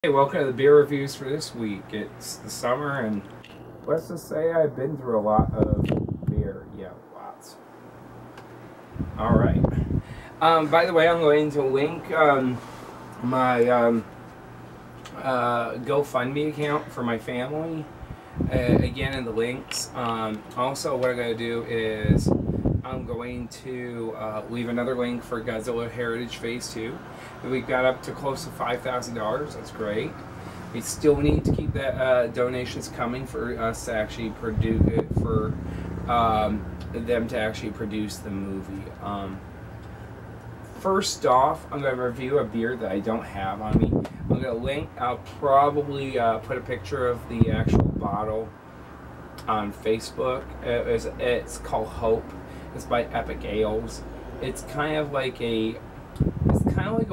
Hey, welcome to the beer reviews for this week. It's the summer, and let's just say I've been through a lot of beer. Yeah, lots. All right. By the way, I'm going to link my GoFundMe account for my family again in the links. Also, what I'm going to do is I'm going to leave another link for Godzilla Heritage Phase 2. We've got up to close to $5,000. That's great. We still need to keep that donations coming for us to actually produce it, for them to actually produce the movie. First off, I'm going to review a beer that I don't have on me. I'm going to link. I'll probably put a picture of the actual bottle on Facebook. It's called Hope. It's by Epic Ales. It's kind of like a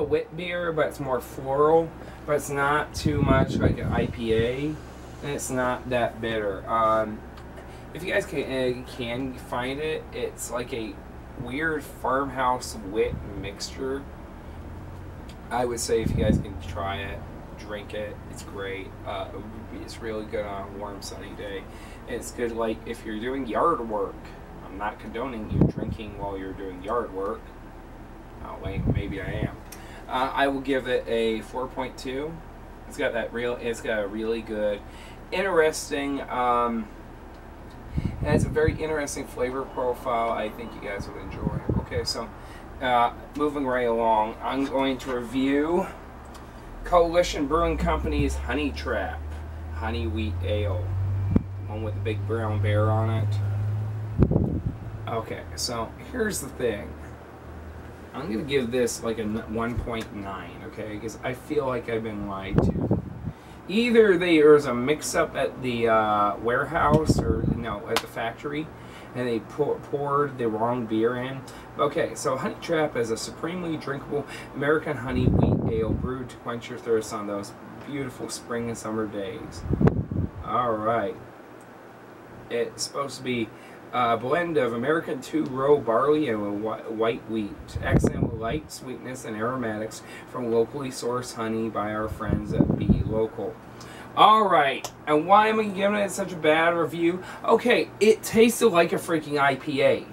wit beer, but it's more floral. But it's not too much like an IPA, and it's not that bitter. If you guys can find it, it's like a weird farmhouse wit mixture. I would say if you guys can try it, drink it. It's great. It's really good on a warm, sunny day. It's good like if you're doing yard work. I'm not condoning you drinking while you're doing yard work. Oh wait, maybe I am. I will give it a 4.2. It's got a really good, interesting. It has a very interesting flavor profile. I think you guys would enjoy. Okay, so moving right along, I'm going to review Coalition Brewing Company's Honey Trap Honey Wheat Ale, one with the big brown bear on it. Okay, so here's the thing. I'm going to give this like a 1.9, okay? Because I feel like I've been lied to. Either there's a mix-up at the warehouse, or no, at the factory, and they poured the wrong beer in. Okay, so Honey Trap is a supremely drinkable American honey wheat ale brewed to quench your thirst on those beautiful spring and summer days. All right. It's supposed to be a blend of American two-row barley and white wheat. Excellent with light sweetness and aromatics from locally sourced honey by our friends at Be Local. Alright, and why am I giving it such a bad review? Okay, it tasted like a freaking IPA.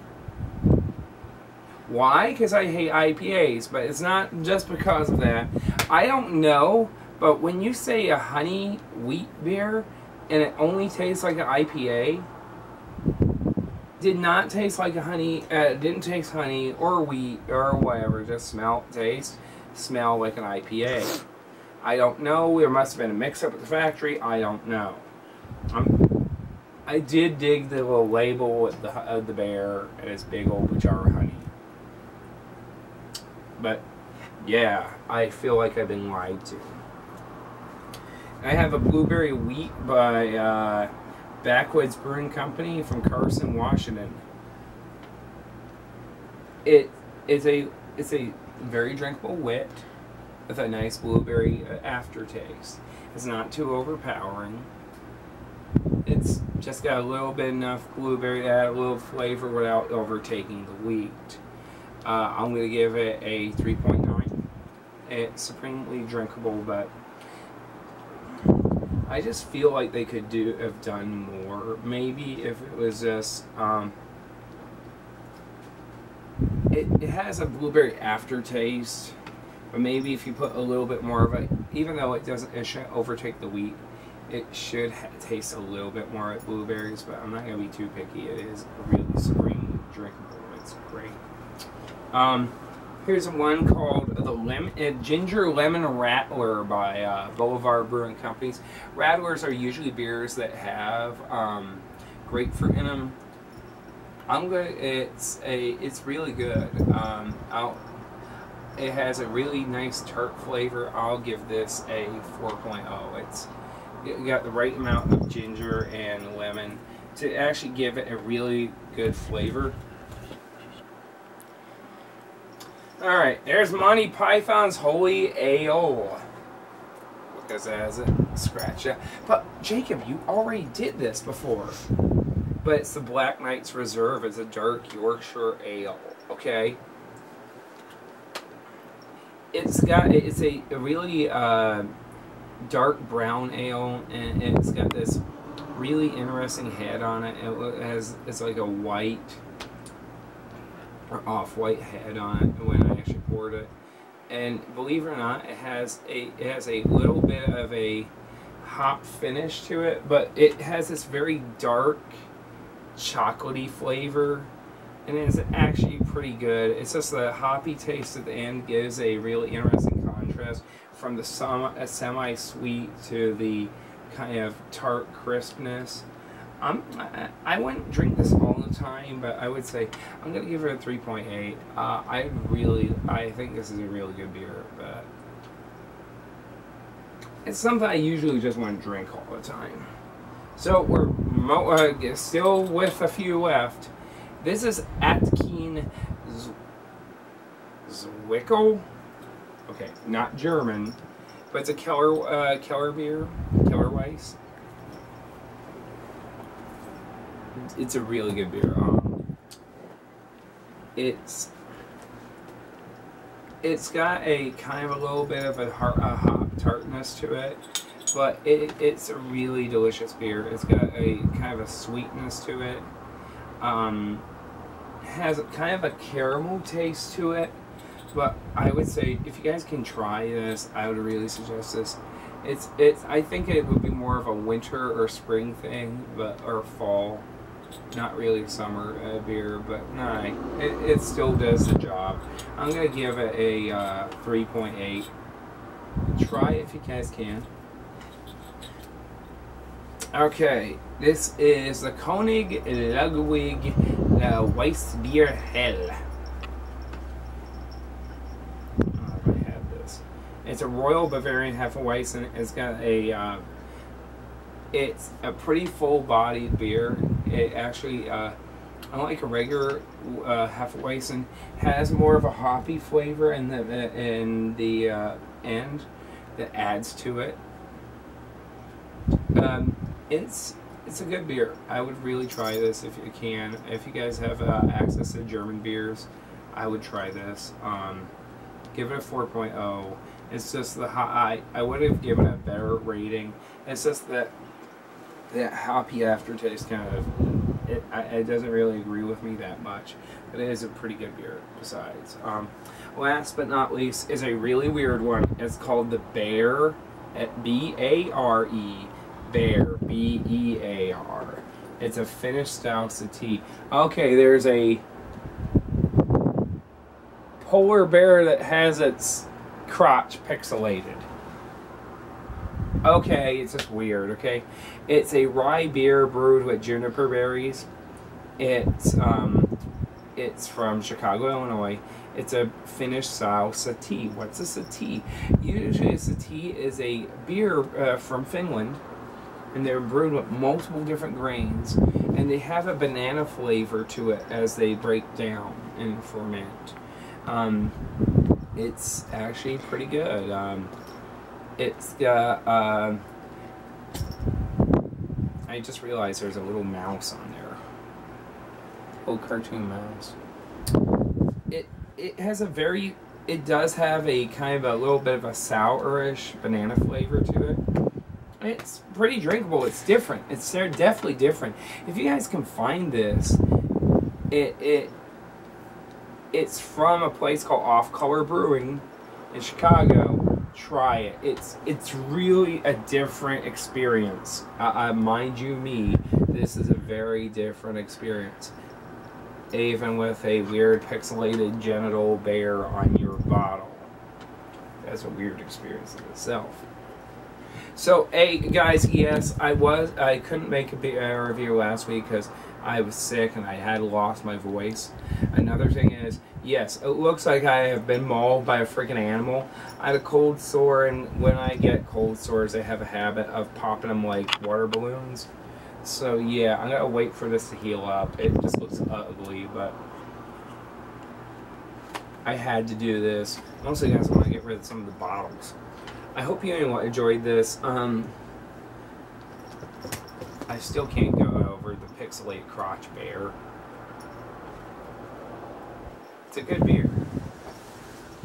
Why? Because I hate IPAs, but it's not just because of that. I don't know, but when you say a honey wheat beer and it only tastes like an IPA, did not taste like a honey, didn't taste honey or wheat or whatever, just smell like an IPA. I don't know, there must have been a mix-up at the factory, I don't know. I did dig the little label of the bear and its big old jar of honey. But, yeah, I feel like I've been lied to. I have a blueberry wheat by Backwoods Brewing Company from Carson, Washington. It's a very drinkable wit with a nice blueberry aftertaste. It's not too overpowering. It's just got a little bit enough blueberry to add a little flavor without overtaking the wheat. I'm going to give it a 3.9. It's supremely drinkable, but I just feel like they could have done more. Maybe if it was just it has a blueberry aftertaste, but maybe if you put a little bit more of it, even though it shouldn't overtake the wheat, it should taste a little bit more like blueberries. But I'm not gonna be too picky. It is really supremely drinkable. It's great. Here's one called the Ginger Lemon Rattler by Boulevard Brewing Companies. Rattlers are usually beers that have grapefruit in them. It's really good. It has a really nice tart flavor. I'll give this a 4.0. It's got the right amount of ginger and lemon to actually give it a really good flavor. Alright, there's Monty Python's Holy Ale. Because it has a scratch. But, Jacob, you already did this before. But it's the Black Knight's Reserve. It's a dark Yorkshire ale. Okay? It's a really dark brown ale, and it's got this really interesting head on it. It's like a white or off-white head on it when I actually poured it. And believe it or not, it has a little bit of a hop finish to it, but it has this very dark chocolatey flavor, and it's actually pretty good. It's just the hoppy taste at the end gives a really interesting contrast from the semi-sweet to the kind of tart crispness. I wouldn't drink this all the time, but I would say I'm gonna give it a 3.8. I think this is a really good beer, but it's something I usually just want to drink all the time. So we're still with a few left. This is Atkin Zwickel. Okay, not German, but it's a Keller beer, Keller Weiss. It's a really good beer. It's got a kind of a little bit of a hop tartness to it, but it's a really delicious beer. It's got a kind of a sweetness to it. Has kind of a caramel taste to it, but I would say if you guys can try this, I would really suggest this. I think it would be more of a winter or spring thing, or fall. Not really a summer beer, but no, it still does the job. I'm going to give it a 3.8. Try it if you guys can. Okay, this is the Konig Ludwig Weissbier Hell. I have this. It's a Royal Bavarian Hefeweizen. It's got a it's a pretty full-bodied beer. It actually, unlike a regular Hefeweizen, has more of a hoppy flavor in the end that adds to it. It's a good beer. I would really try this if you can. If you guys have access to German beers, I would try this. Give it a 4.0. It's just the I would have given it a better rating. It's just that hoppy aftertaste kind of it doesn't really agree with me that much, but it is a pretty good beer besides. Last but not least is a really weird one. It's called the Bear, B-A-R-E, Bear, B-E-A-R. It's a Finnish style tea. Okay, there's a polar bear that has its crotch pixelated. Okay, it's just weird, okay? It's a rye beer brewed with juniper berries. It's from Chicago, Illinois. It's a Finnish style satie. What's a satie? Usually a satie is a beer from Finland, and they're brewed with multiple different grains, and they have a banana flavor to it as they break down and ferment. It's actually pretty good. It's got, I just realized there's a little mouse on there. Little cartoon mouse. It has a very, it does have a kind of a little bit of a sourish banana flavor to it. It's pretty drinkable. It's different. It's definitely different. If you guys can find this, it's from a place called Off Color Brewing in Chicago. Try it. It's really a different experience. Mind you me, this is a very different experience. Even with a weird pixelated genital bear on your bottle. That's a weird experience in itself. So, hey guys, yes, I couldn't make a review last week because I was sick and I had lost my voice. Another thing is, yes, it looks like I have been mauled by a freaking animal. I had a cold sore, and when I get cold sores, I have a habit of popping them like water balloons. So yeah, I'm gonna wait for this to heal up. It just looks ugly, but I had to do this. Mostly, guys, I want to get rid of some of the bottles. I hope you enjoyed this. I still can't go over the pixelated crotch bear. It's a good beer.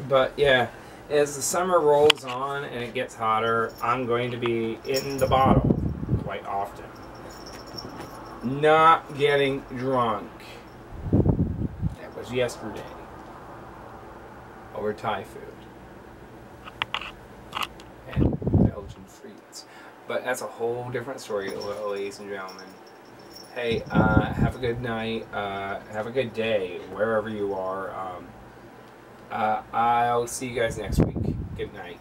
But yeah, as the summer rolls on and it gets hotter, I'm going to be in the bottle quite often. Not getting drunk. That was yesterday. Over Thai food. And Belgian frites. But that's a whole different story, ladies and gentlemen. Hey, have a good night. Have a good day, wherever you are. I'll see you guys next week. Good night.